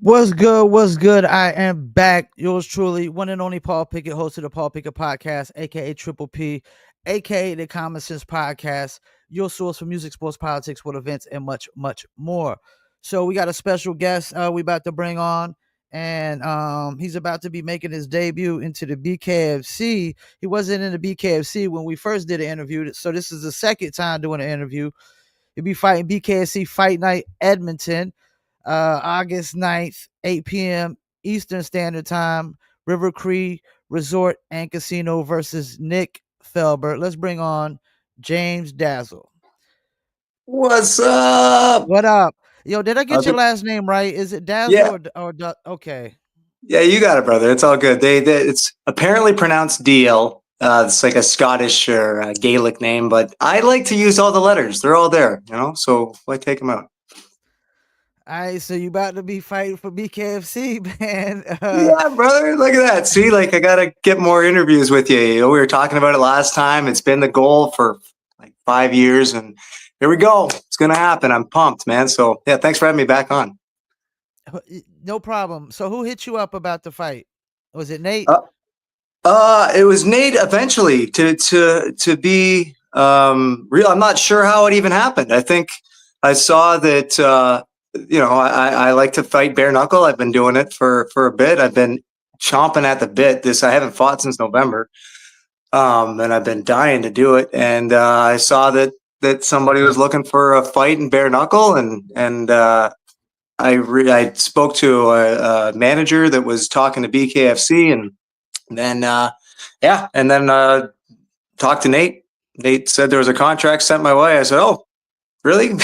What's good? What's good? I am back. Yours truly, one and only Paul Pickett, host of the Paul Pickett Podcast, aka Triple P, aka the Common Sense Podcast, your source for music, sports, politics, world events, and much, much more. So we got a special guest we about to bring on, and he's about to be making his debut into the BKFC. He wasn't in the BKFC when we first did the interview, so this is the second time doing an interview. He'll be fighting BKFC Fight Night Edmonton, August 9th, 8 p.m. Eastern Standard Time, River Cree Resort and Casino versus Nick Felber. Let's bring on James Dalzell. What's up? What up? Yo, did I get How's your it? last name right? Is it Yeah, Dazzle or okay? yeah, you got it, brother. It's all good. It's apparently pronounced DL. It's like a Scottish or a Gaelic name, but I like to use all the letters. They're all there, so why take them out? All right, so you about to be fighting for BKFC, man. Yeah, brother. Look at that. See, like I gotta get more interviews with you. We were talking about it last time. It's been the goal for like 5 years, and here we go. It's gonna happen. I'm pumped, man. So yeah, thanks for having me back on. No problem. So who hit you up about the fight? Was it Nate? Uh, it was Nate eventually to be real. I'm not sure how it even happened. I think I saw that I like to fight bare knuckle. I've been doing it for a bit. I've been chomping at the bit. I haven't fought since November, and I've been dying to do it. And I saw that somebody was looking for a fight in bare knuckle, and I spoke to a manager that was talking to BKFC, and then talked to Nate. Nate said there was a contract sent my way. I said, "Oh, really?"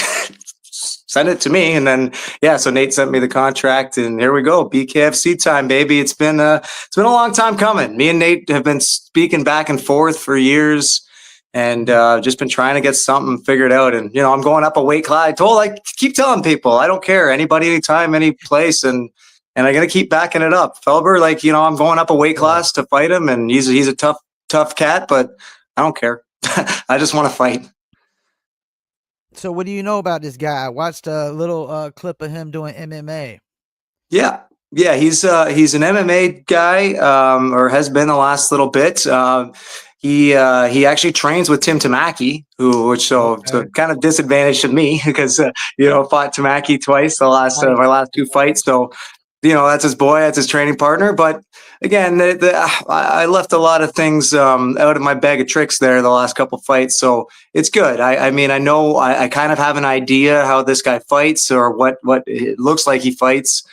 Send it to me, and then so Nate sent me the contract, and here we go, BKFC time, baby. It's been a long time coming. Me and Nate have been speaking back and forth for years, and just been trying to get something figured out. And I'm going up a weight class. I keep telling people I don't care, anybody, anytime, any place, and I'm gonna keep backing it up. Felber, I'm going up a weight class to fight him, and he's a tough cat, but I don't care. I just want to fight. So what do you know about this guy? I watched a little clip of him doing MMA. Yeah. Yeah, he's an MMA guy, or has been the last little bit. He actually trains with Tim Tamaki, so kind of disadvantage to me because fought Tamaki twice my last two fights. So that's his boy, that's his training partner. But again, I left a lot of things out of my bag of tricks there the last couple fights, so it's good. I mean, I know I kind of have an idea how this guy fights or what it looks like he fights.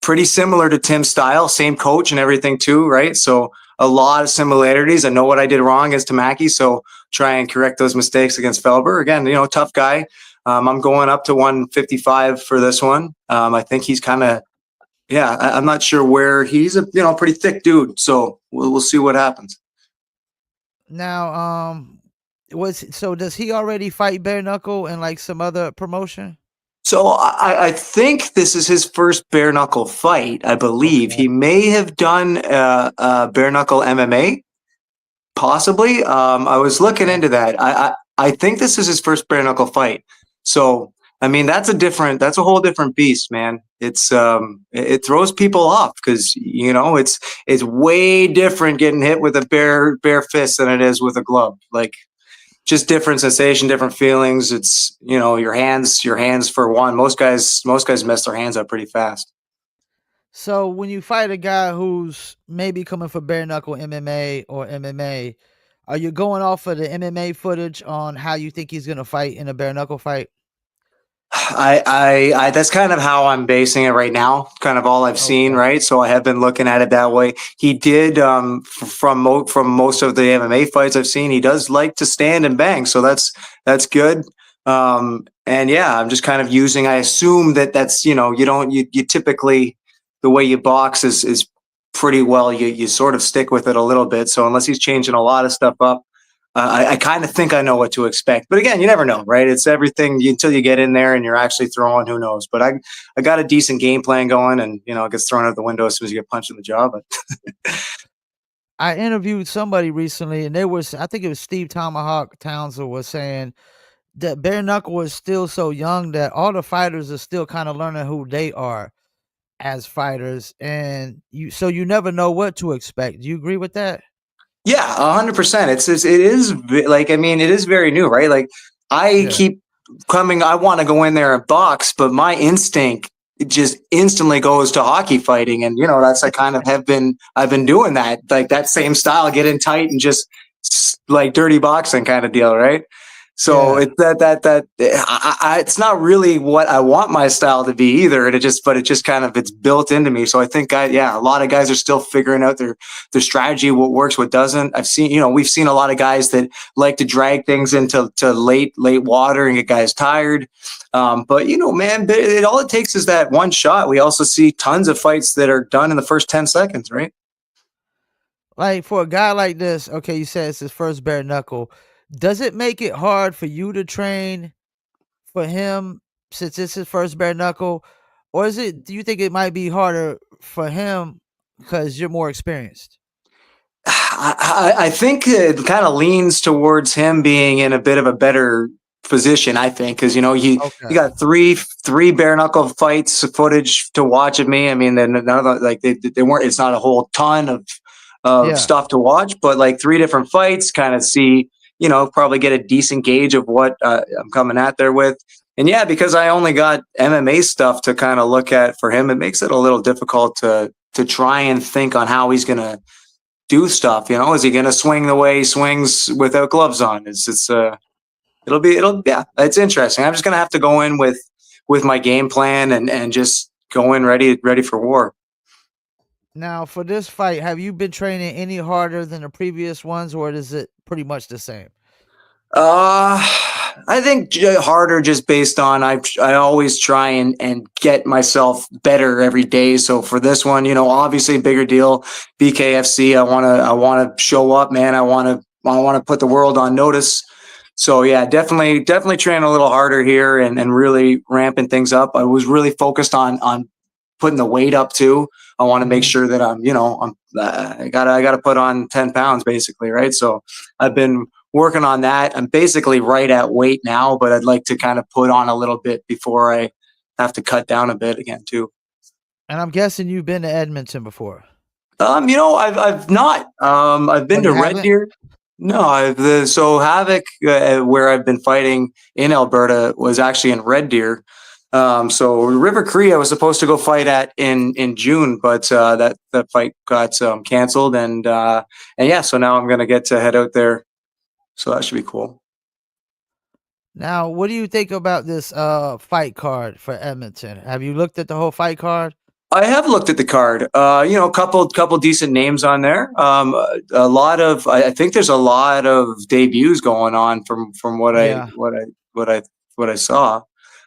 Pretty similar to Tim's style, same coach and everything too, right? So a lot of similarities. I know what I did wrong as Tamaki, so try and correct those mistakes against Felber. Again, tough guy. I'm going up to 155 for this one. I think he's kind of, I'm not sure where he's a pretty thick dude. So we'll see what happens. Now, does he already fight bare knuckle and like some other promotion? So I think this is his first bare knuckle fight. I believe he may have done bare knuckle MMA, possibly. I was looking into that. I think this is his first bare knuckle fight. So I mean, that's a whole different beast, man. It throws people off because it's way different getting hit with a bare fist than it is with a glove. Like, just different sensation, different feelings. It's your hands for one. Most guys mess their hands up pretty fast. So when you fight a guy who's maybe coming for bare knuckle MMA or MMA, are you going off of the MMA footage on how you think he's gonna fight in a bare knuckle fight? I that's kind of how I'm basing it right now. Kind of all I've seen, right? So I have been looking at it that way. He did from most of the MMA fights I've seen, he does like to stand and bang. So that's good. And yeah, I'm just kind of using. I assume that's you typically, the way you box is pretty well. You sort of stick with it a little bit. So unless he's changing a lot of stuff up, I kind of think I know what to expect, but again, you never know, right? It's everything until you get in there and you're actually throwing. Who knows? But I got a decent game plan going, and it gets thrown out the window as soon as you get punched in the jaw. But I interviewed somebody recently, and I think it was Steve Tomahawk Townsend was saying that bare knuckle is still so young that all the fighters are still kind of learning who they are. as fighters, and you never know what to expect. Do you agree with that? Yeah, 100%. It is like, I mean, it is very new, right? Like I Yeah. keep coming, I want to go in there and box, but my instinct just instantly goes to hockey fighting. And, that's, I kind of I've been doing that, like that same style, get in tight and just like dirty boxing kind of deal, right? So Yeah. it's it's not really what I want my style to be either. But it just kind of, it's built into me. So I think, yeah, a lot of guys are still figuring out their strategy, what works, what doesn't. We've seen a lot of guys that like to drag things into late water and get guys tired. But man, all it takes is that one shot. We also see tons of fights that are done in the first 10 seconds, right? Like for a guy like this, okay, you said it's his first bare knuckle. Does it make it hard for you to train for him since it's his first bare knuckle? Or do you think it might be harder for him because you're more experienced? I think it kind of leans towards him being in a bit of a better position. I think because you Okay. got three bare knuckle fights footage to watch of me. I mean, then none of the, like they weren't. It's not a whole ton of Yeah. stuff to watch, but like three different fights, kind of see, probably get a decent gauge of what I'm coming at there with. And yeah, because I only got MMA stuff to kind of look at for him, it makes it a little difficult to try and think on how he's gonna do stuff. Is he going to swing the way he swings without gloves on? Yeah, it's interesting. I'm just going to have to go in with my game plan and just go in ready for war. Now, for this fight, have you been training any harder than the previous ones, or is it pretty much the same? Uh, I think harder just based on I always try and get myself better every day. So for this one, obviously bigger deal, BKFC. I want to show up, man. I want to put the world on notice. So yeah, definitely training a little harder here and really ramping things up. I was really focused on putting the weight up too. I want to make Mhm. sure that I gotta put on 10 pounds basically, right? So I've been working on that. I'm basically right at weight now, but I'd like to kind of put on a little bit before I have to cut down a bit again too. And I'm guessing you've been to Edmonton before. I've not. I've Oh, been you to Red haven't? Deer. No, so Havoc, where I've been fighting in Alberta, was actually in Red Deer. So River Cree, I was supposed to go fight at in June, but that fight got canceled, and yeah, so now I'm gonna get to head out there. So that should be cool. Now, what do you think about this fight card for Edmonton? Have you looked at the whole fight card? I have looked at the card. A couple decent names on there. A lot of I think there's a lot of debuts going on from Yeah. what I what I saw.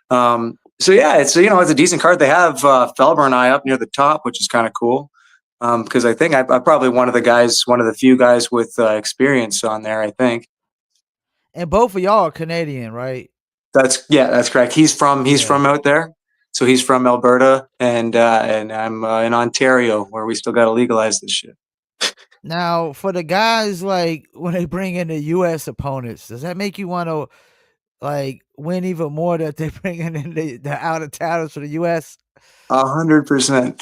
So yeah, it's a decent card. They have Felber and I up near the top, which is kind of cool. Because I think I'm probably one of the few guys with experience on there. I think And both of y'all are Canadian, right? that's correct. He's Yeah. from out there, so he's from Alberta, and I'm in Ontario, where we still got to legalize this shit. Now, for the guys like when they bring in the US opponents, does that make you want to like win even more that they're bringing in the out of towners for the US? 100%.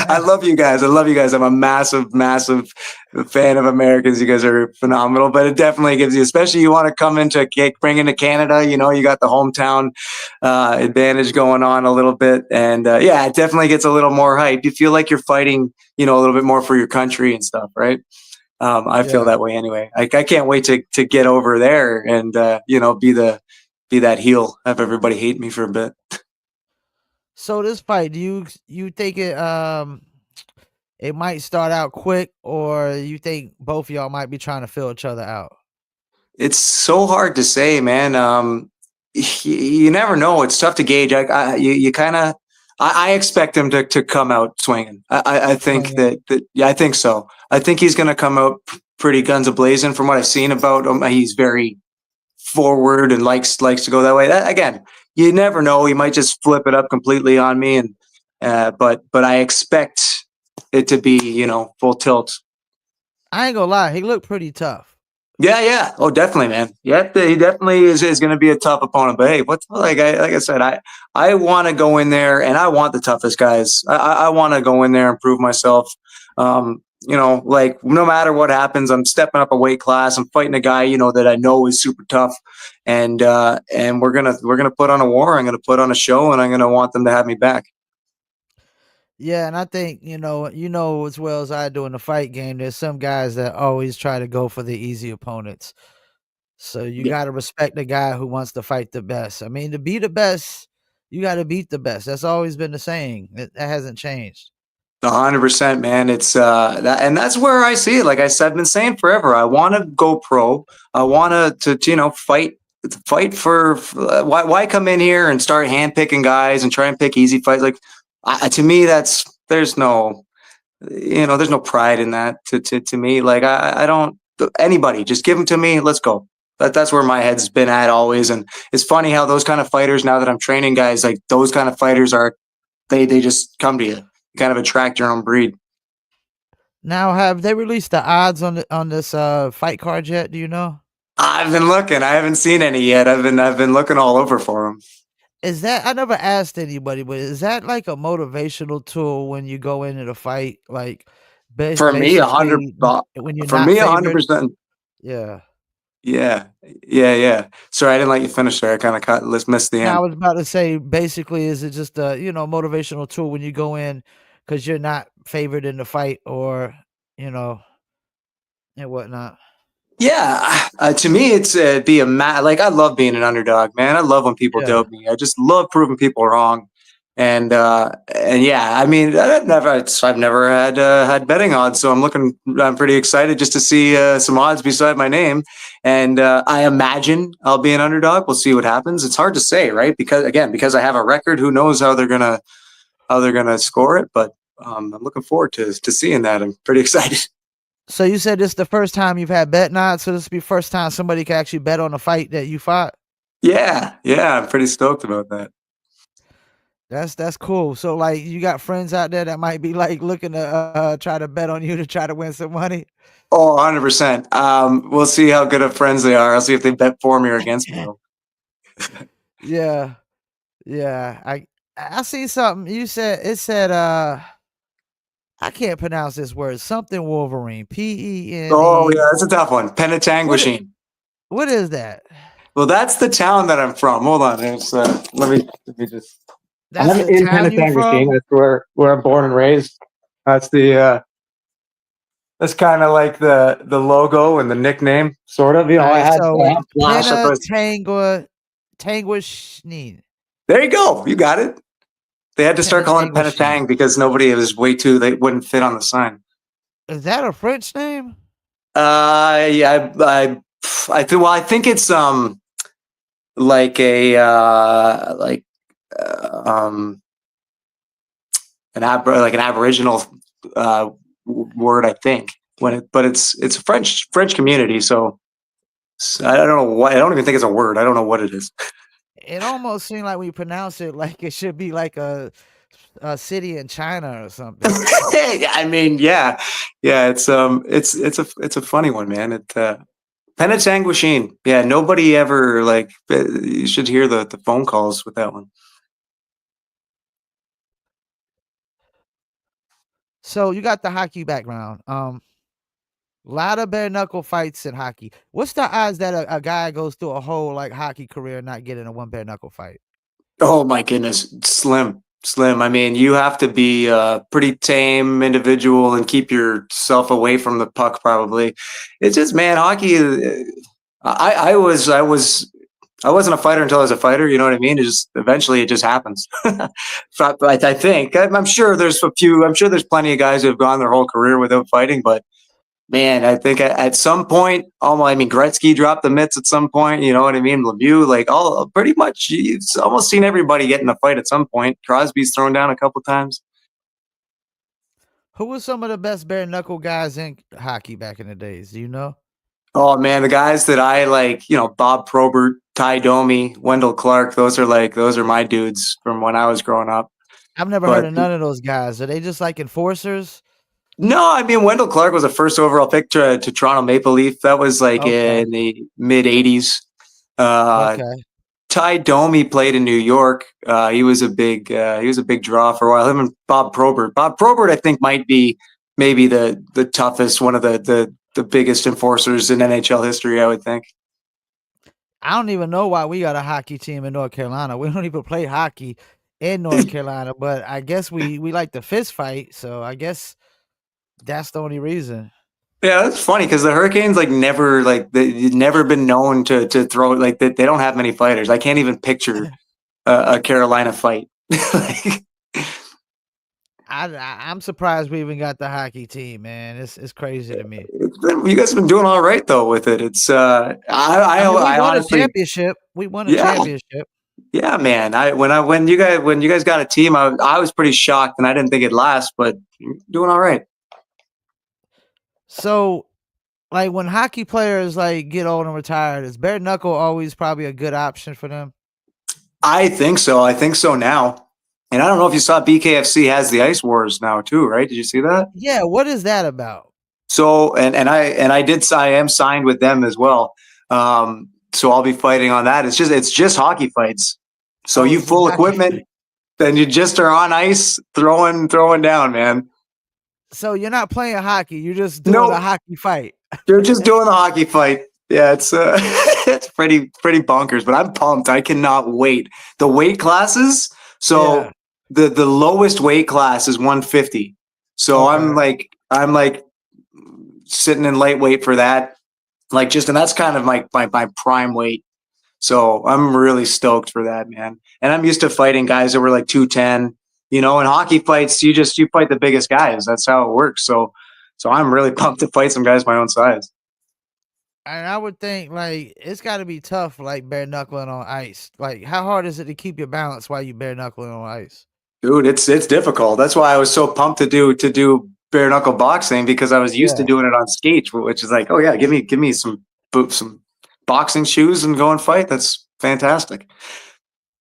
I love you guys. I love you guys. I'm a massive fan of Americans. You guys are phenomenal. But it definitely gives you, especially you want to come bring into Canada. You got the hometown advantage going on a little bit, and yeah, it definitely gets a little more hype. You feel like you're fighting, a little bit more for your country and stuff, right? I feel Yeah. that way anyway. I can't wait to get over there and be that heel, have everybody hate me for a bit. So this fight, do you think it might start out quick, or you think both of y'all might be trying to fill each other out? It's so hard to say, man. You never know. It's tough to gauge. You kind of. I expect him to come out swinging. I think Swinging. that yeah, I think so. I think he's going to come out pretty guns a blazing. From what I've seen about him, he's very forward and likes to go that way. Again, you never know. He might just flip it up completely on me, and but I expect it to be full tilt. I ain't gonna lie, he looked pretty tough. Yeah, yeah. Oh, definitely, man. Yeah, he definitely is going to be a tough opponent. But hey, what's like I said, I want to go in there and I want the toughest guys. I want to go in there and prove myself. Like no matter what happens, I'm stepping up a weight class. I'm fighting a guy, that I know is super tough, and we're gonna put on a war. I'm gonna put on a show, and I'm gonna want them to have me back. Yeah, and I think, you know as well as I do in the fight game, there's some guys that always try to go for the easy opponents. So you Yeah. gotta respect the guy who wants to fight the best. I mean, to be the best, you gotta beat the best. That's always been the saying. That hasn't changed. 100%, man. It's and that's where I see it. Like I've been saying forever. I want to go pro. I want to fight for why come in here and start handpicking guys and try and pick easy fights. Like to me, there's no pride in that. To me, like I don't anybody just give them to me. Let's go. That's where my head's been at always. And it's funny how those kind of fighters, now that I'm training guys, like those kind of fighters are they just come to you. You kind of attract your own breed. Now, have they released the odds on this fight card yet? Do you know? I've been looking. I haven't seen any yet. I've been looking all over for them. Is that I never asked anybody, but is that like a motivational tool when you go into the fight? Like For me, a hundred. basically when you're For not me, 100%. favored? Yeah. Yeah, yeah, yeah. Sorry, I didn't let you finish there. I kind of missed the Now I end. was about to say, basically, is it just a motivational tool when you go in because you're not favored in the fight or you know and whatnot? Yeah, to me, it's be a like I love being an underdog, man. I love when people Yeah. dope me. I just love proving people wrong, and yeah, I mean, I've never had betting odds, so I'm pretty excited just to see some odds beside my name, and I imagine I'll be an underdog. We'll see what happens. It's hard to say, right? Because I have a record, who knows how they're gonna score it, but I'm looking forward to seeing that. I'm pretty excited. So you said this is the first time you've had bet odds, so this will be first time somebody can actually bet on the fight that you fought. Yeah, yeah, I'm pretty stoked about that. That's cool. So like you got friends out there that might be like looking to try to bet on you to try to win some money. Oh, 100%. We'll see how good of friends they are. I'll see if they bet for me or against me, though. Yeah. Yeah. I see something. You said it said I can't pronounce this word. Something Wolverine. Oh, Pene. yeah, that's a tough one. What i- Penetanguishene. what is that? Well, that's the town that I'm from. Hold on. Let me just. That's I'm the in town you Penetanguishene. from? That's where I'm born and raised. That's that's kind of like the logo and the nickname, sort of. All I right, had so I it's had Flash. I thought it was, Tanguishne. there you go. You got it. They had to start calling it Penetanguishene. Penetang because nobody, it was way too, they wouldn't fit on the sign. Is that a French name? Yeah, I think it's like a um like an Aboriginal word, I think. But it's a French community, so I don't know what. I don't even think it's a word. I don't know what it is. It almost seemed like we pronounce it like it should be like a city in China or something. I mean, yeah, yeah. It's a funny one, man. Penetanguishene. Yeah, nobody ever like. You should hear the phone calls with that one. So you got the hockey background. Lot of bare knuckle fights in hockey. What's the odds that a guy goes through a whole like hockey career and not getting a one bare knuckle fight? Oh my goodness, slim, slim. I mean, you have to be a pretty tame individual and keep yourself away from the puck. Probably, it's just man, hockey. I wasn't a fighter until I was a fighter. You know what I mean? It just eventually it just happens. I think I'm sure there's a few. I'm sure there's plenty of guys who have gone their whole career without fighting, but man, I think at some point, I mean, Gretzky dropped the mitts at some point. You know what I mean? Lemieux, like all pretty much, you've almost seen everybody get in a fight at some point. Crosby's thrown down a couple times. Who were some of the best bare knuckle guys in hockey back in the days? Do you know? Oh man, the guys that I like, Bob Probert, Ty Domi, Wendell Clark, those are my dudes from when I was growing up. I've never heard But of none of those guys. Are they just like enforcers? No, I mean Wendell Clark was a first overall pick to Toronto Maple Leaf. That was like Okay, in the mid '80s. Uh, okay. Ty Domi played in New York. He was a big draw for a while. Him and Bob Probert. Bob Probert, I think, might be maybe the toughest, one of the biggest enforcers in NHL history. I would think. I don't even know why we got a hockey team in North Carolina. We don't even play hockey in North Carolina, but I guess we like to fist fight, so I guess that's the only reason. Yeah, that's funny because the Hurricanes they've never been known to throw like they don't have many fighters. I can't even picture a Carolina fight. Like, I'm surprised we even got the hockey team, man. It's crazy to me. you guys have been doing all right though with it. It's I mean, we I won a honestly championship. We won a yeah championship. yeah man. When you guys got a team, I was pretty shocked and I didn't think it'd last, but you're doing all right. So, like when hockey players like get old and retired, is bare knuckle always probably a good option for them? I think so. I think so now. And I don't know if you saw BKFC has the Ice Wars now too, right? Did you see that? Yeah, what is that about? So I am signed with them as well. So I'll be fighting on that. It's just hockey fights. So Oh, you it's just full hockey. equipment, then you just are on ice throwing down, man. So you're not playing hockey, you're just doing a Nope, hockey fight. you're just doing the hockey fight. Yeah, it's it's pretty bonkers, but I'm pumped. I cannot wait. The weight classes. Yeah. So the lowest weight class is 150. So Okay. I'm like sitting in lightweight for that. Like just and that's kind of my prime weight. So I'm really stoked for that, man. And I'm used to fighting guys that were like 210. You know, in hockey fights, you fight the biggest guys. That's how it works. So I'm really pumped to fight some guys my own size. And I would think like it's got to be tough, like bare knuckling on ice. Like, how hard is it to keep your balance while you bare knuckling on ice? Dude, it's difficult. That's why I was so pumped to do bare knuckle boxing because I was used to Yeah. doing it on skates, which is like, oh yeah, give me some boxing shoes and go and fight. That's fantastic.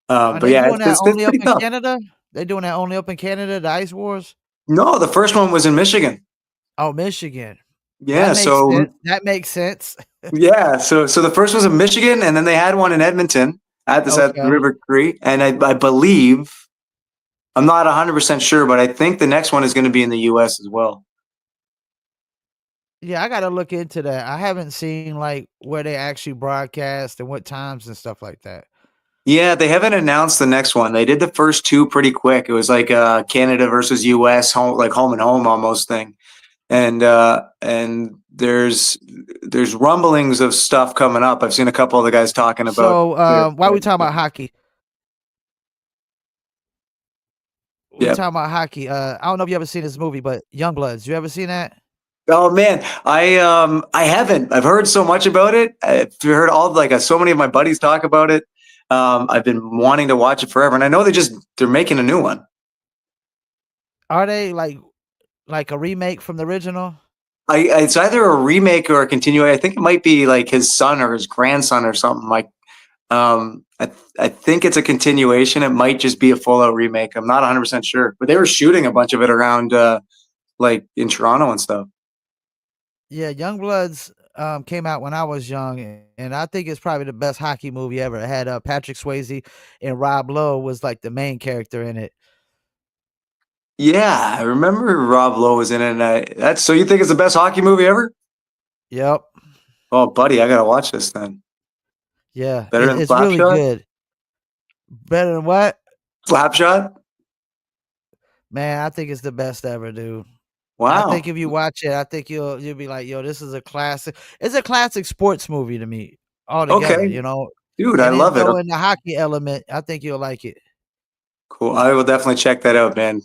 Are But they yeah, doing that it's only up pretty in tough. Canada? They doing that only up in Canada, the Ice Wars? No, the first one was in Michigan. Oh, Michigan. That Yeah, makes so sense. That makes sense. yeah, so the first was in Michigan, and then they had one in Edmonton at the Okay. River Cree, and I believe I'm not 100% sure, but I think the next one is going to be in the U.S. as well. Yeah, I gotta look into that. I haven't seen like where they actually broadcast and what times and stuff like that. Yeah, they haven't announced the next one. They did the first two pretty quick. It was like Canada versus U.S. home and home almost thing, and there's rumblings of stuff coming up. I've seen a couple of the guys talking about So, their why we talking about hockey? We yeah. talking about hockey. I don't know if you ever seen this movie, but Youngbloods. You ever seen that? Oh man, I haven't. I've heard so much about it. I've heard all like so many of my buddies talk about it. I've been wanting to watch it forever, and I know they're making a new one. Are they like a remake from the original? It's either a remake or a continuation. I think it might be like his son or his grandson or something. Like I think it's a continuation. It might just be a full out remake. I'm not 100% sure, but they were shooting a bunch of it around like in Toronto and stuff. Yeah, Youngbloods came out when I was young, and I think it's probably the best hockey movie ever. It had Patrick Swayze and Rob Lowe was like the main character in it. Yeah, I remember Rob Lowe was in it. And that's so you think it's the best hockey movie ever? Yep. Oh, buddy, I gotta watch this then. Yeah, Better than it's really Slapshot? good. Better than what? Slapshot? Man, I think it's the best ever, dude. I think Wow. if you watch it, I think you'll be like, "Yo, this is a classic." It's a classic sports movie to me altogether, Okay. you know? Dude, I And then love it. throw in the hockey element, I think you'll like it. Cool. I will definitely check that out, man.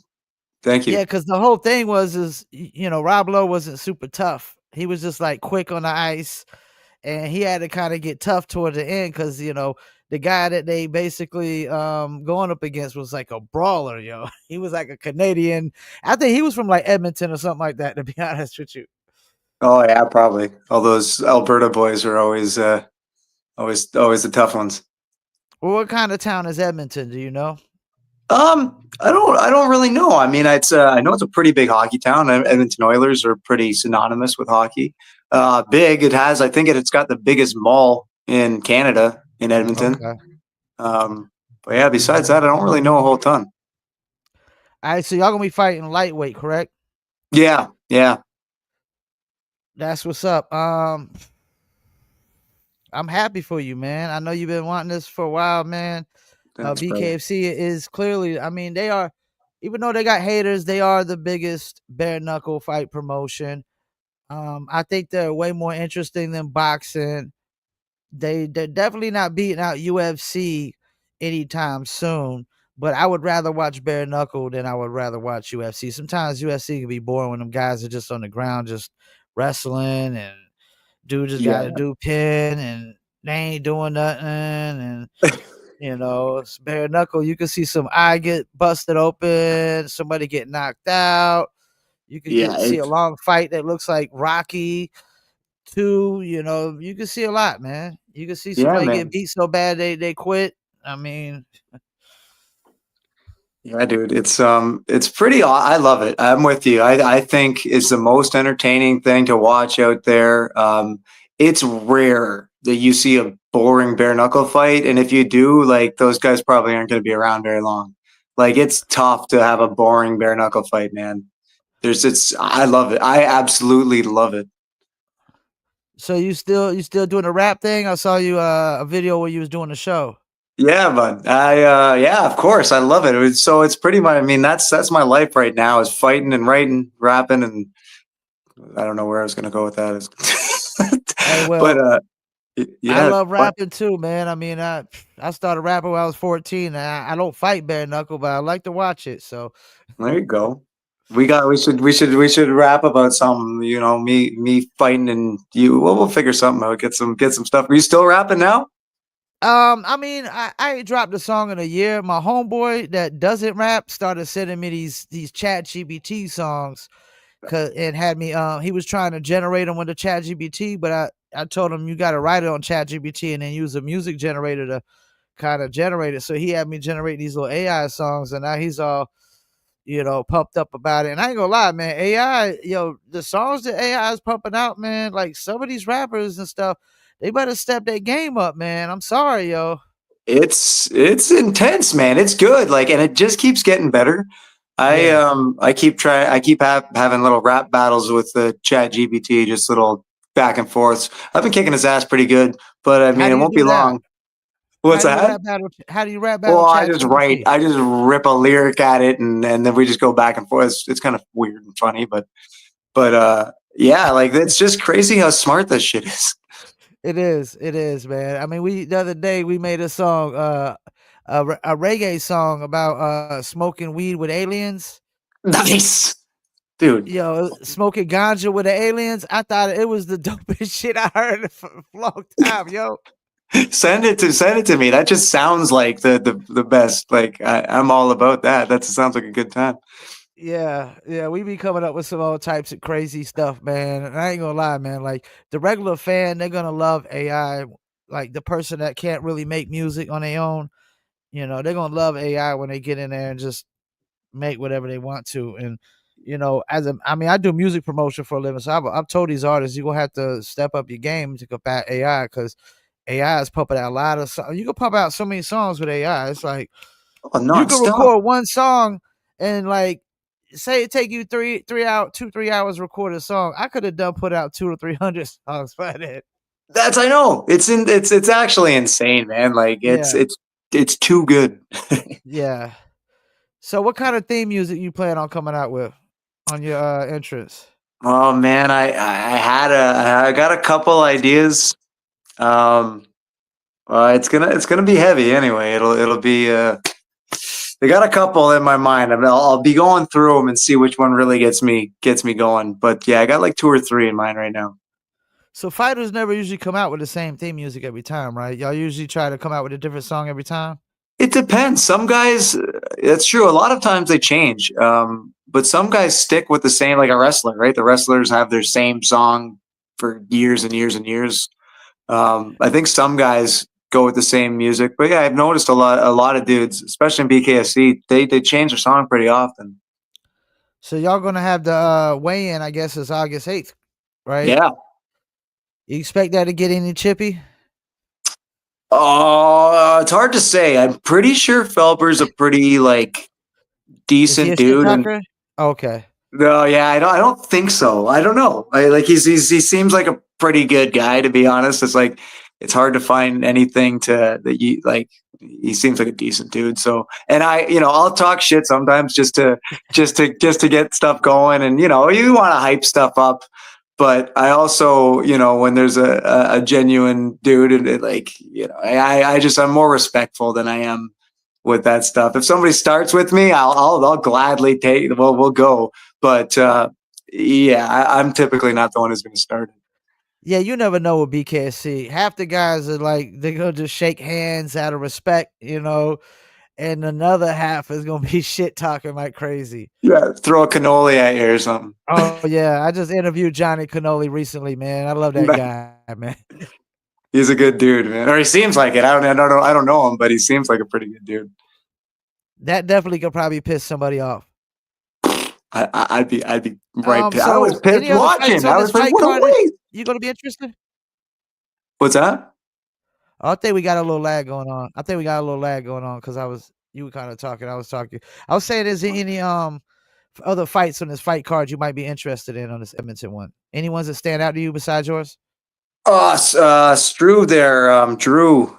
Thank Yeah, you. because the whole thing was Rob Lowe wasn't super tough. He was just, like, quick on the ice, and he had to kinda get tough toward the end because the guy that they basically, going up against was like a brawler, yo. He was like a Canadian. I think he was from, like, Edmonton or something like that, to be honest with you. Oh yeah, probably. All those Alberta boys are always the tough ones. Well, what kinda town is Edmonton, do you know? I don't really know. I mean, it's I know it's a pretty big hockey town. Edmonton Oilers are pretty synonymous with hockey. Big. It has. I think it's got the biggest mall in Canada in Edmonton. Okay. But yeah, besides that, I don't really know a whole ton. All right, so y'all gonna be fighting lightweight, correct? Yeah, yeah. That's what's up. I'm happy for you, man. I know you've been wanting this for a while, man. Thanks, brother. BKFC is clearly, I mean, they are, even though they got haters, they are the biggest bare knuckle fight promotion. I think they're way more interesting than boxing. They're definitely not beating out UFC anytime soon. But I would rather watch bare knuckle than I would rather watch UFC. Sometimes UFC can be boring when them guys are just on the ground, just wrestling, and dude just got Yeah. to do pin, and they ain't doing nothing, and it's bare knuckle. You can see some eye get busted open, somebody get knocked out. You could Yeah. see a long fight that looks like Rocky too. You can see a lot, man. You can see Yeah, somebody get man. beat so bad they quit. I mean, Yeah, dude, it's pretty. I love it. I'm with you. I think it's the most entertaining thing to watch out there. It's rare that you see a boring bare knuckle fight, and if you do, like those guys probably aren't going to be around very long. Like it's tough to have a boring bare knuckle fight, man. It's. I love it. I absolutely love it. so you still doing the rap thing? I saw you a video where you was doing the show. Yeah, bud. Yeah, of course. I love it. It's pretty much. I mean, that's my life right now is fighting and writing, rapping, and I don't know where I was gonna go with that. Hey, But well, I yeah, love but rapping too, man. I mean, I started rapping when I was 14. And I don't fight bare knuckle, but I like to watch it. So there you go. We should rap about something. You know, me fighting and you. Well, we'll figure something out. Get some stuff. Are you still rapping now? I mean, I ain't dropped a song in a year. My homeboy that doesn't rap started sending me these Chat GBT songs, and had me. He was trying to generate them with the Chat GBT, but I told him you got to write it on Chat GBT and then use a music generator to kind of generate it. So he had me generate these little AI songs, and now he's all pumped up about it. And I ain't gonna lie, man, AI, the songs that AI is pumping out, man, like some of these rappers and stuff, they better step their game up, man. I'm sorry, yo. It's intense, man. It's good. Like, and it just keeps getting better. Yeah. I keep having little rap battles with the Chat GPT, just little back and forths. I've been kicking his ass pretty good, but I How mean, do it you won't be do that? long. What's that? How do you rap battle Well, Chat GPT? I just rip a lyric at it, and then we just go back and forth. It's kind of weird and funny, but yeah, like it's just crazy how smart this shit is. It is, man. I mean, we the other day we made a song, a reggae song about smoking weed with aliens. Nice, dude. Smoking ganja with the aliens. I thought it was the dopest shit I heard for a long time, yo. Send it to me. That just sounds like the best. Like I'm all about that. That sounds like a good time. Yeah, yeah, we be coming up with some all types of crazy stuff, man. And I ain't gonna lie, man. Like the regular fan, they're gonna love AI. Like the person that can't really make music on their own, they're gonna love AI when they get in there and just make whatever they want to. And I mean, I do music promotion for a living, so I've told these artists you're gonna have to step up your game to combat AI because AI is pumping out a lot of songs. You can pump out so many songs with AI. It's like Oh, you can nonstop. record one song and like say it take you 3 hours to record a song. I could have done put out 200 or 300 songs by that. That's I know. It's actually insane, man. Like Yeah, it's too good. yeah. So what kind of theme music you plan on coming out with on your entrance? Oh man, I got a couple ideas. Um, it's gonna be heavy anyway. It'll be they got a couple in my mind. I'll be going through them and see which one really gets me going. But yeah, I got like two or three in mind right now. So fighters never usually come out with the same theme music every time, right? Y'all usually try to come out with a different song every time. It depends. Some guys, that's true. A lot of times they change, but some guys stick with the same, like a wrestler, right? The wrestlers have their same song for years and years and years. I think some guys go with the same music. But yeah, I've noticed a lot of dudes, especially in BKFC, they change their song pretty often. So y'all gonna have the weigh-in, I guess, is August 8th, right? Yeah. You expect that to get any chippy? Oh, it's hard to say. I'm pretty sure Felber's a pretty like Is he decent a shit dude, and talker? Okay. no, yeah, I don't think so. I don't know. Like he seems like a pretty good guy, to be honest. It's like it's hard to find anything to that you like. He seems like a decent dude. So, and I'll talk shit sometimes just to get stuff going, and you want to hype stuff up. But I also, when there's a genuine dude, and I'm more respectful than I am with that stuff. If somebody starts with me, I'll gladly take. Well, we'll go. But yeah, I'm typically not the one who's going to start it. Yeah, you never know with BKC. Half the guys are like they're gonna just shake hands out of respect, and another half is gonna be shit talking like crazy. Yeah, throw a cannoli at you or something. Oh yeah, I just interviewed Johnny Cannoli recently, man. I love that guy, man. He's a good dude, man. Or he seems like it. I don't know him, but he seems like a pretty good dude. That definitely could probably piss somebody off. I'd be right. I was So pissed any other fights watching. on I this was like, fight what a card that waste. you gonna be interested? What's that? I think we got a little lag going on. I think we got a little lag going on because you were kind of talking, I was talking. I was saying, is there any other fights on this fight card you might be interested in on this Edmonton one? Any ones that stand out to you besides yours? Struve there, Drew.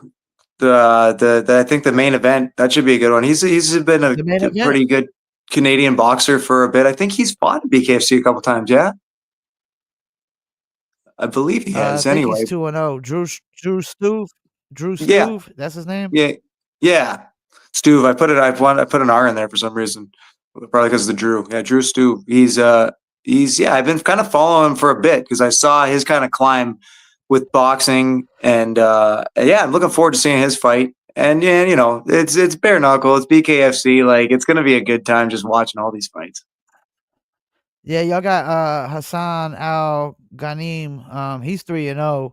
The I think the main event that should be a good one. He's been a The main event? pretty good Canadian boxer for a bit. I think he's fought in BKFC a couple times. Yeah, I believe he I has. think he's Anyway, 2-0. Drew Stuve. Drew yeah, Stuve. That's his name. yeah, yeah. Stu, I put an R in there for some reason, probably because of the Drew. Yeah, Drew Stu. He's yeah. I've been kind of following him for a bit because I saw his kind of climb with boxing, and yeah, I'm looking forward to seeing his fight. And yeah, it's bare knuckle, it's BKFC. Like it's gonna be a good time just watching all these fights. Yeah, y'all got Hassan Al Ghanim. He's 3-0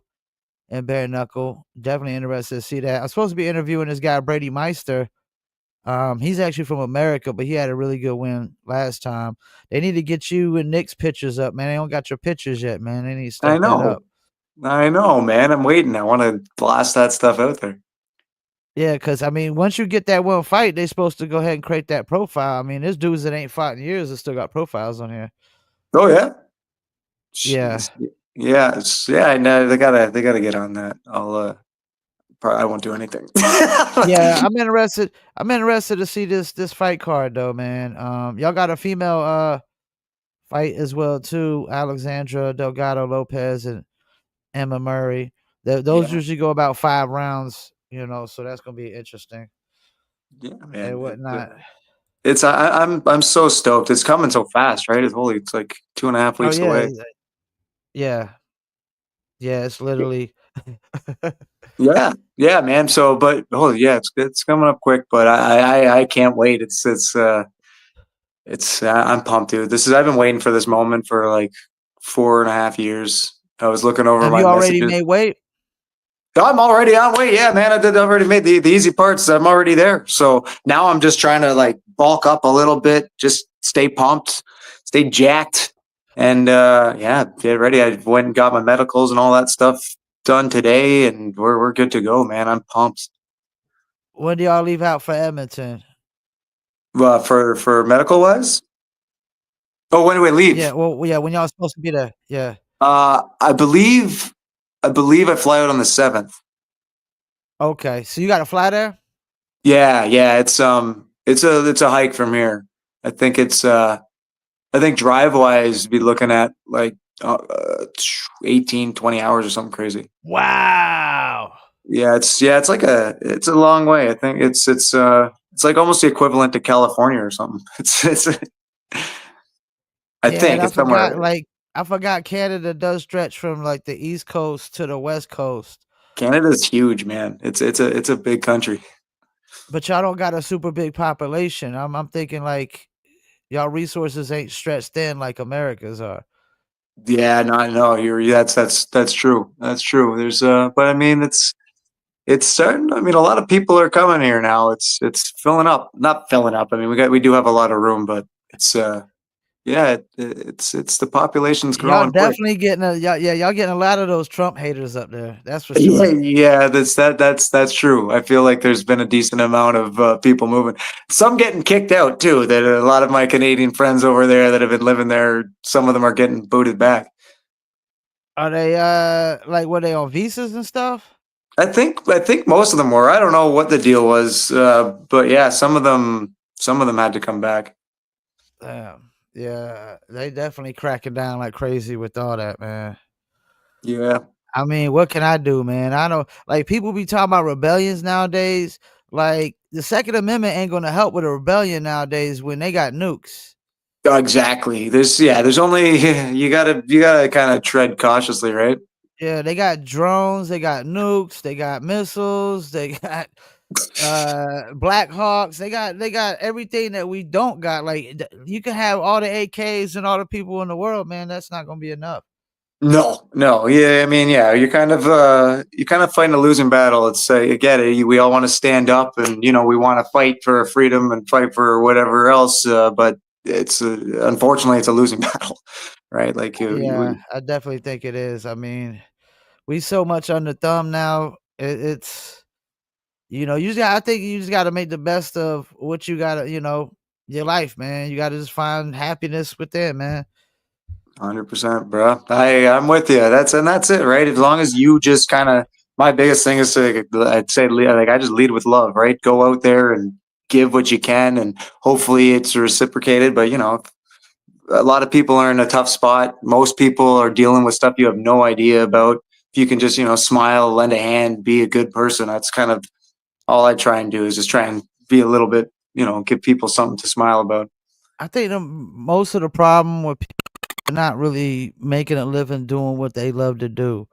in bare knuckle. Definitely interested to see that. I'm supposed to be interviewing this guy Brady Meister. He's actually from America, but he had a really good win last time. They need to get you and Nick's pictures up, man. They don't got your pictures yet, man. They need to I step that know, up. I know, man. I'm waiting. I want to blast that stuff out there. Yeah, because I mean, once you get that one fight, they're supposed to go ahead and create that profile. I mean, there's dudes that ain't fought in years that still got profiles on here. Oh yeah, Yeah. jeez. Yeah, yeah. I know they gotta get on that. I won't do anything. Yeah, I'm interested to see this fight card though, man. Y'all got a female fight as well too, Alexandra Delgado Lopez and Emma Murray. Those Yeah, usually go about 5 rounds, so that's gonna be interesting yeah, and man. whatnot. I'm so stoked. It's coming so fast, right? It's like 2.5 Oh weeks yeah, away. yeah, yeah. It's literally. Yeah, yeah, man. So, but oh yeah, it's coming up quick. But I can't wait. I'm pumped, dude. I've been waiting for this moment for like 4.5 years. I was looking over Have my you already messages. made weight? I'm already on way. Yeah, man. I did already made the easy parts. I'm already there. So now I'm just trying to like bulk up a little bit, just stay pumped, stay jacked, and yeah, get ready. I went and got my medicals and all that stuff done today, and we're good to go, man. I'm pumped. When do y'all leave out for Edmonton? For medical wise. Oh, when do we Yeah, leave? well, yeah, when y'all supposed to be there. Yeah. I believe I fly out on the 7th. Okay, so you got to fly there. Yeah, yeah. It's a hike from here. I think I think drive wise, be looking at like 18, 20 hours or something crazy. Wow. It's a long way. I think it's like almost the equivalent to California or something. It's I Yeah, and think it's somewhere. I forgot Canada does stretch from like the East Coast to the West Coast, Canada's huge, man. It's a big country. but y'all don't got a super big population. I'm thinking like y'all resources ain't stretched thin like America's are. Yeah, no, no, that's true. That's true. But I mean, it's starting. I mean, a lot of people are coming here now. It's filling up, not filling up. I mean, we do have a lot of room, but it's yeah, it's the population's Y'all growing quick. definitely getting y'all getting a lot of those Trump haters up there. That's for Yeah, sure. yeah, that's true. I feel like there's been a decent amount of people moving. Some getting kicked out too. That a lot of my Canadian friends over there that have been living there, some of them are getting booted back. Are they like were they on visas and stuff? I think most of them were. I don't know what the deal was, but yeah, some of them had to come back. Damn. Yeah, they definitely cracking down like crazy with all that, man. Yeah, I mean, what can I do, man? I don't like people be talking about rebellions nowadays. Like the Second Amendment ain't gonna help with a rebellion nowadays when they got nukes. exactly. There's only you gotta kind of tread cautiously, right? Yeah, they got drones, they got nukes, they got missiles, they got Black Hawks, they got everything that we don't got. Like you can have all the AKs and all the people in the world, man. That's not gonna be enough. No, no, yeah, I mean, yeah, you're kind of fighting a losing battle. It's I get it. We all want to stand up, and we want to fight for freedom and fight for whatever else. But it's unfortunately it's a losing battle, right? Like Yeah, I definitely think it is. I mean, we so much on the thumb now. It's you just got I think you just gotta make the best of what you gotta, your life, man. You gotta just find happiness within, man. 100%, bro. I'm with you. That's it, right? As long as you just kind of, my biggest thing is to, I'd say, like I just lead with love, right? Go out there and give what you can, and hopefully it's reciprocated. But a lot of people are in a tough spot. Most people are dealing with stuff you have no idea about. If you can just smile, lend a hand, be a good person. That's kind of all I try and do is just try and be a little bit, give people something to smile about. I think most of the problem with people not really making a living doing what they love to do.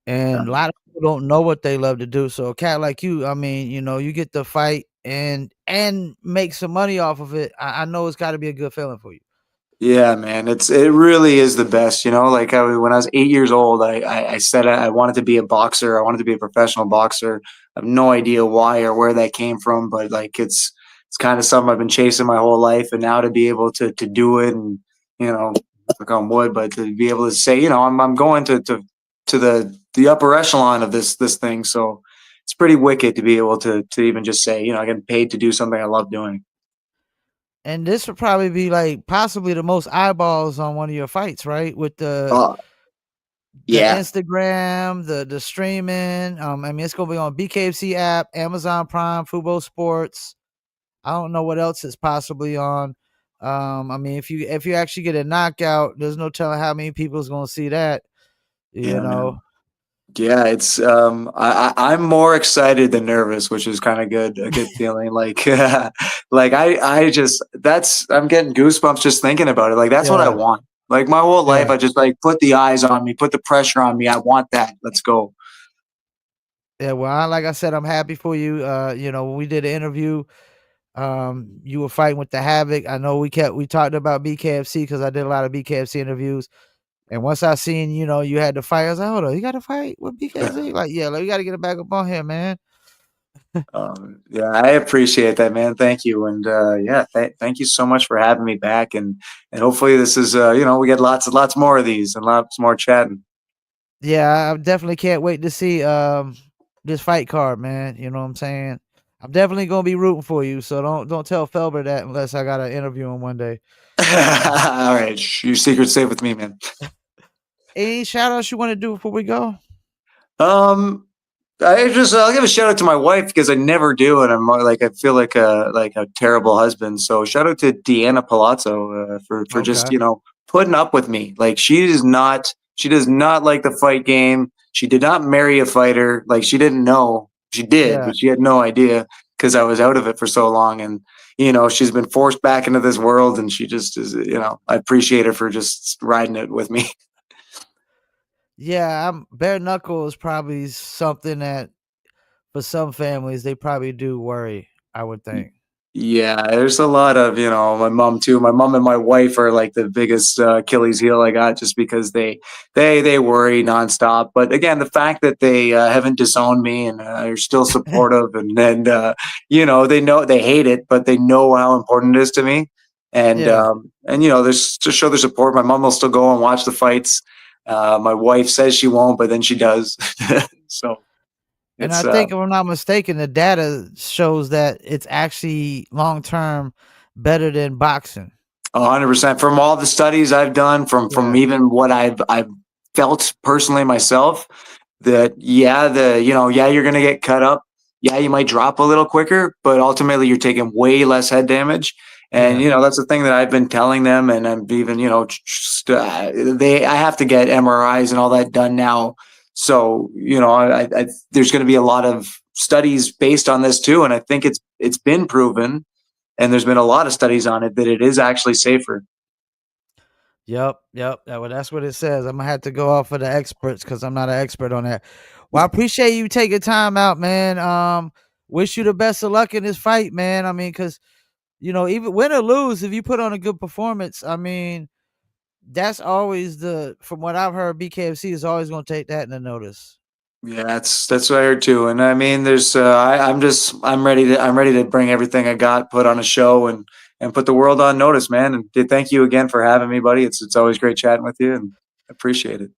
And a lot of people don't know what they love to do. So a cat like you, I mean, you get to fight and make some money off of it. I know it's gotta be a good feeling for you. Yeah, man, it really is the best. Like when I was 8 years old, I said I wanted to be a boxer. I wanted to be a professional boxer. I have no idea why or where that came from, but like it's kind of something I've been chasing my whole life, and now to be able to do it, and you know, knock on wood, but to be able to say, I'm going to the upper echelon of this thing. So it's pretty wicked to be able to even just say, I get paid to do something I love doing. And this would probably be like possibly the most eyeballs on one of your fights, right? With the Uh, the yeah. Instagram, the streaming. I mean, it's gonna be on BKFC app, Amazon Prime, Fubo Sports. I don't know what else it's possibly on. I mean, if you actually get a knockout, there's no telling how many people's gonna see that. You Yeah, know, man. Yeah, it's I'm more excited than nervous, which is kind of good, a good feeling. Like like I just that's I'm getting goosebumps just thinking about it. Like that's what I yeah, want. Like my whole life, yeah, I just like put the eyes on me, put the pressure on me. I want that. Let's go. yeah. Well, like I said, I'm happy for you. When we did an interview, you were fighting with the Havoc. I know we talked about BKFC because I did a lot of BKFC interviews. And once I seen, you had to fight, I was like, hold on, you got to fight with BKFC? Like, yeah, like, you got to get it back up on here, man. Yeah, I appreciate that, man. Thank you, and yeah, thank you so much for having me back, and hopefully this is we get lots and lots more of these and lots more chatting. Yeah, I definitely can't wait to see this fight card, man. You know what I'm saying? I'm definitely gonna be rooting for you. So don't tell Felber that unless I gotta interview him one day. All right, your secret's safe with me, man. Any shout outs you want to do before we go? Um, I'll give a shout out to my wife because I never do, and I feel like a terrible husband. So shout out to Deanna Palazzo for just Okay. putting up with me. Like she does not like the fight game. She did not marry a fighter. Like she didn't know she did, Yeah. but she had no idea because I was out of it for so long, and she's been forced back into this world, and she just is. I appreciate her for just riding it with me. Yeah, bare knuckle is probably something that for some families they probably do worry, I would think. Yeah, there's a lot of, my mom too. My mom and my wife are like the biggest Achilles heel I got, just because they worry nonstop. But again, the fact that they haven't disowned me and are still supportive, and they know they hate it, but they know how important it is to me. Yeah. There's to show their support. My mom will still go and watch the fights. My wife says she won't, but then she does. So And it's I think if I'm not mistaken, the data shows that it's actually long term better than boxing. 100% from all the studies I've done, from Yeah. even what I've felt personally myself, that yeah, you're gonna get cut up, yeah, you might drop a little quicker, but ultimately you're taking way less head damage. And Yeah. that's the thing that I've been telling them, and I'm even I have to get MRIs and all that done now. So there's going to be a lot of studies based on this too, and I think it's been proven, and there's been a lot of studies on it, that it is actually safer. Yep. Yep. Well, that's what it says. I'm gonna have to go off of the experts because I'm not an expert on that. Well, I appreciate you taking time out, man. Wish you the best of luck in this fight, man. I mean, because even win or lose, if you put on a good performance, I mean, that's always from what I've heard, BKFC is always gonna take that into notice. Yeah, that's what I heard too. And I mean, I'm ready to bring everything I got, put on a show, and put the world on notice, man. And thank you again for having me, buddy. It's always great chatting with you, and appreciate it.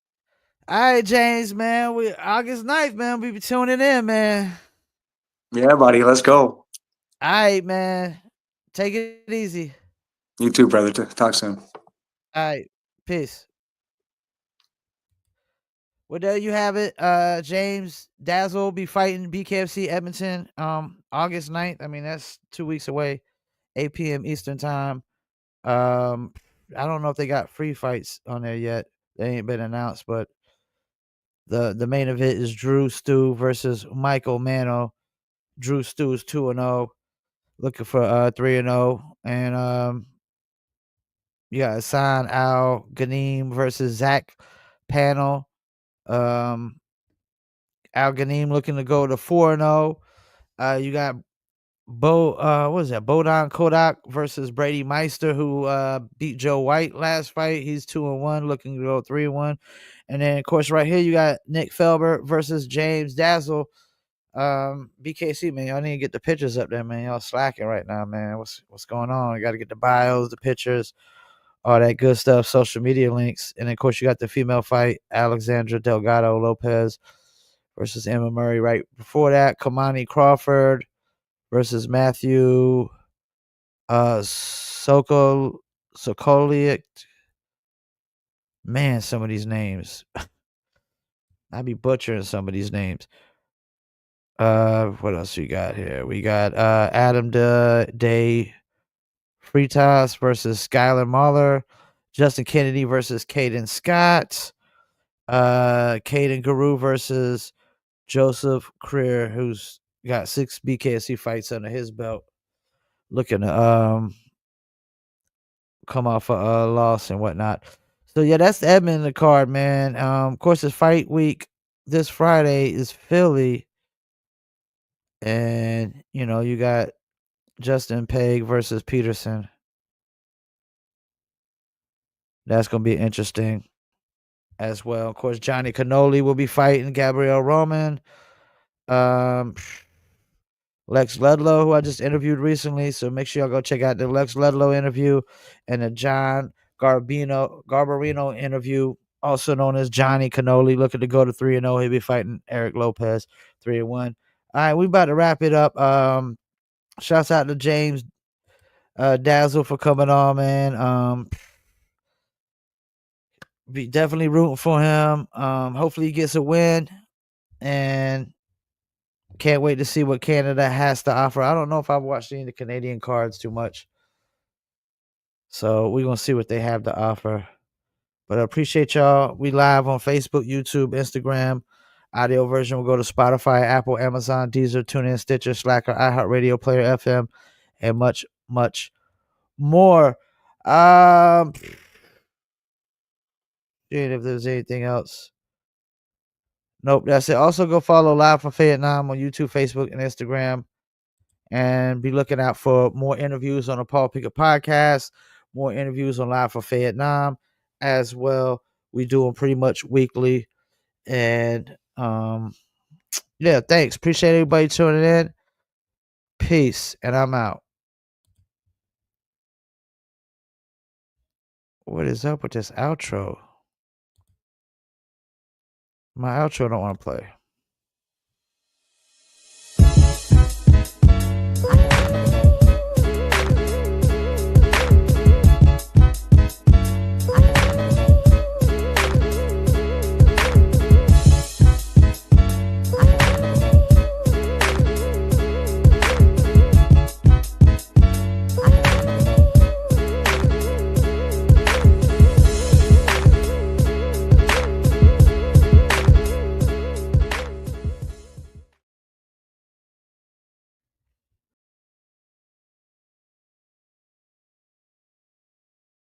All right, James, man. We August 9th, man. We be tuning in, man. Yeah, buddy, let's go. All right, man. Take it easy. You too, brother. Talk soon. All right. Peace. Well, there you have it. James Dazzle will be fighting BKFC Edmonton August 9th. I mean, that's 2 weeks away, 8 p.m. Eastern time. Um, I don't know if they got free fights on there yet. They ain't been announced, but the main event is Drew Stew versus Michael Mano. Drew Stew is 2-0, looking for 3-0. And you got Hassan Al Ghanim versus Zach Panel. Um Al Ghanim looking to go to 4-0. You got what is that? Bodon Kodak versus Brady Meister, who beat Joe White last fight. He's 2-1, looking to go 3-1. And then of course right here you got Nick Felber versus James Dazzle. BKC, man, y'all need to get the pictures up there, man. Y'all slacking right now, man. What's going on? You got to get the bios, the pictures, all that good stuff, social media links. And of course you got the female fight, Alexandra Delgado Lopez versus Emma Murray. Right before that, Kamani Crawford versus Matthew Sokoliak. Man, some of these names. I'd be butchering some of these names. What else we got here? We got Adam Day Fritas versus Skylar Mahler, Justin Kennedy versus Caden Scott, Caden Guru versus Joseph Creer, who's got 6 BKSC fights under his belt, looking to come off a loss and whatnot. So yeah, that's the Edmund in the card, man. Of course, it's fight week this Friday is Philly, and you got Justin Peg versus Peterson. That's gonna be interesting as well. Of course, Johnny Cannoli will be fighting Gabriel Roman. Um, Lex Ludlow, who I just interviewed recently. So make sure y'all go check out the Lex Ludlow interview and the John Garbarino interview, also known as Johnny Cannoli, looking to go to 3-0. He'll be fighting Eric Lopez 3-1. All right, we about to wrap it up. Shouts out to James Dazzle for coming on, man. Be definitely rooting for him. Hopefully he gets a win, and can't wait to see what Canada has to offer. I don't know if I've watched any of the Canadian cards too much, so we're gonna see what they have to offer. But I appreciate y'all. We live on Facebook, YouTube, Instagram. Audio version will go to Spotify, Apple, Amazon, Deezer, TuneIn, Stitcher, Slacker, iHeartRadio, Player FM, and much, much more. Seeing if there's anything else. Nope, that's it. Also, go follow Live from Vietnam on YouTube, Facebook, and Instagram. And be looking out for more interviews on the Paul Pickett podcast, more interviews on Live for Vietnam as well. We do them pretty much weekly. And yeah, thanks. Appreciate everybody tuning in. Peace. And I'm out. What is up with this outro? My outro don't want to play.